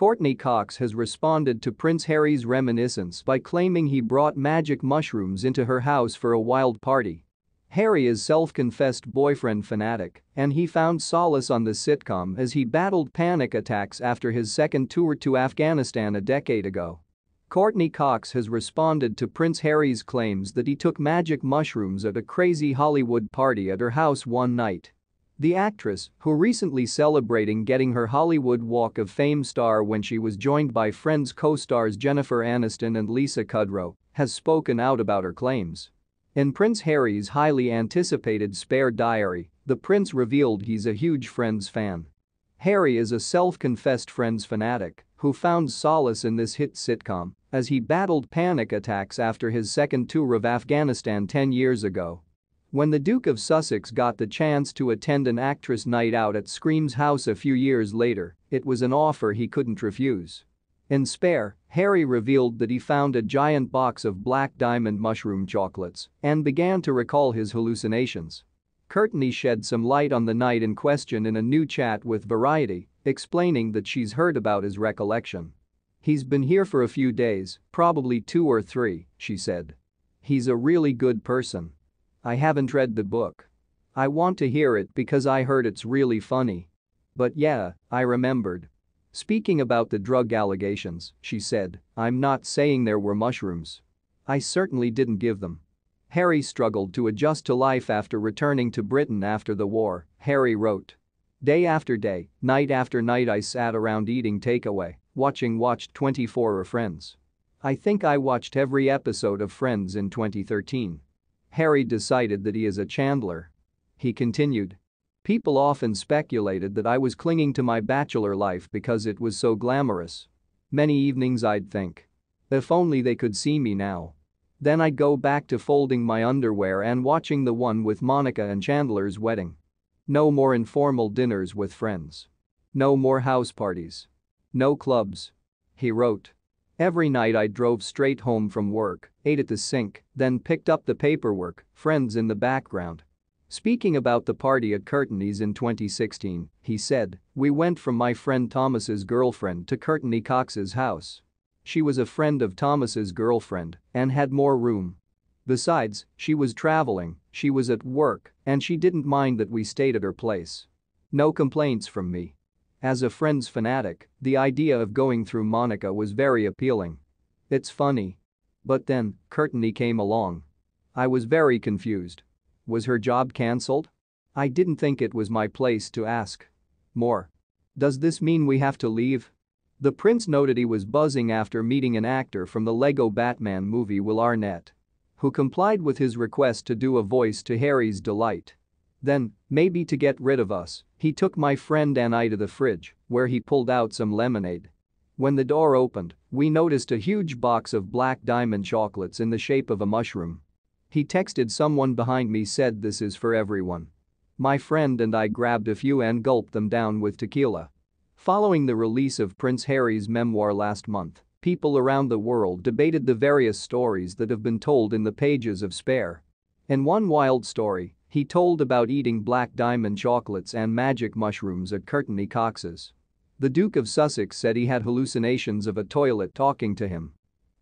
Courtney Cox has responded to Prince Harry's reminiscence by claiming he brought magic mushrooms into her house for a wild party. Harry is self-confessed boyfriend fanatic, and he found solace on the sitcom as he battled panic attacks after his second tour to Afghanistan a decade ago. Courtney Cox has responded to Prince Harry's claims that he took magic mushrooms at a crazy Hollywood party at her house one night. The actress, who recently celebrating getting her Hollywood Walk of Fame star when she was joined by Friends co-stars Jennifer Anniston and Lisa Kudrow, has spoken out about her claims. In Prince Harry's highly anticipated Spare diary, the prince revealed he's a huge Friends fan. Harry is a self-confessed Friends fanatic who found solace in this hit sitcom as he battled panic attacks after his second tour of Afghanistan 10 years ago. When the Duke of Sussex got the chance to attend an actress night out at Scream's house a few years later, it was an offer he couldn't refuse. In Spare, Harry revealed that he found a giant box of black diamond mushroom chocolates and began to recall his hallucinations. Courtney shed some light on the night in question in a new chat with Variety, explaining that she's heard about his recollection. "He's been here for a few days, probably 2 or 3, she said. "He's a really good person. I haven't read the book. I want to hear it because I heard it's really funny. But yeah, I remembered." Speaking about the drug allegations, she said, "I'm not saying there were mushrooms. I certainly didn't give them." Harry struggled to adjust to life after returning to Britain after the war, Harry wrote. "Day after day, night after night I sat around eating takeaway, watched 24 or Friends. I think I watched every episode of Friends in 2013. Harry decided that he is a Chandler." He continued. "People often speculated that I was clinging to my bachelor life because it was so glamorous. Many evenings I'd think, if only they could see me now. Then I'd go back to folding my underwear and watching the one with Monica and Chandler's wedding. No more informal dinners with friends. No more house parties. No clubs." He wrote. "Every night I drove straight home from work, ate at the sink, then picked up the paperwork, Friends in the background." Speaking about the party at Courtney's in 2016, he said, "We went from my friend Thomas's girlfriend to Courtney Cox's house. She was a friend of Thomas's girlfriend and had more room. Besides, she was traveling, she was at work, and she didn't mind that we stayed at her place. No complaints from me. As a Friends fanatic, the idea of going through Monica was very appealing. It's funny. But then, Courtney came along. I was very confused. Was her job cancelled? I didn't think it was my place to ask more. Does this mean we have to leave?" The prince noted he was buzzing after meeting an actor from the Lego Batman movie, Will Arnett, who complied with his request to do a voice to Harry's delight. "Then, maybe to get rid of us, he took my friend and I to the fridge, where he pulled out some lemonade. When the door opened, we noticed a huge box of black diamond chocolates in the shape of a mushroom. He texted someone behind me, said this is for everyone. My friend and I grabbed a few and gulped them down with tequila." Following the release of Prince Harry's memoir last month, people around the world debated the various stories that have been told in the pages of Spare. In one wild story, he told about eating black diamond chocolates and magic mushrooms at Courtney Cox's. The Duke of Sussex said he had hallucinations of a toilet talking to him.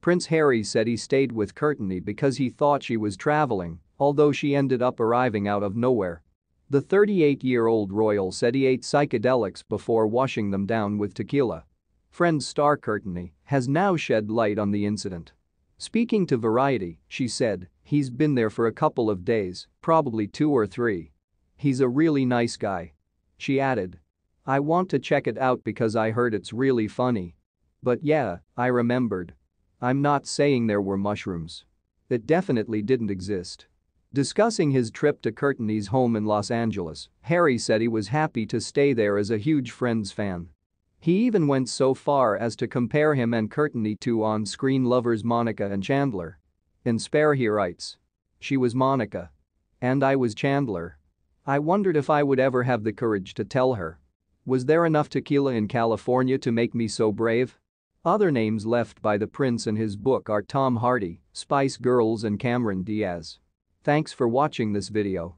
Prince Harry said he stayed with Courtney because he thought she was traveling, although she ended up arriving out of nowhere. The 38-year-old royal said he ate psychedelics before washing them down with tequila. Friends star Courtney has now shed light on the incident. Speaking to Variety, she said, "He's been there for a couple of days, probably 2 or 3. He's a really nice guy." She added, "I want to check it out because I heard it's really funny. But yeah, I remembered. I'm not saying there were mushrooms. It definitely didn't exist." Discussing his trip to Courtney's home in Los Angeles, Harry said he was happy to stay there as a huge Friends fan. He even went so far as to compare him and Courtney to on-screen lovers Monica and Chandler. In Spare he writes, "She was Monica. And I was Chandler. I wondered if I would ever have the courage to tell her. Was there enough tequila in California to make me so brave?" Other names left by the prince in his book are Tom Hardy, Spice Girls and Cameron Diaz. Thanks for watching this video.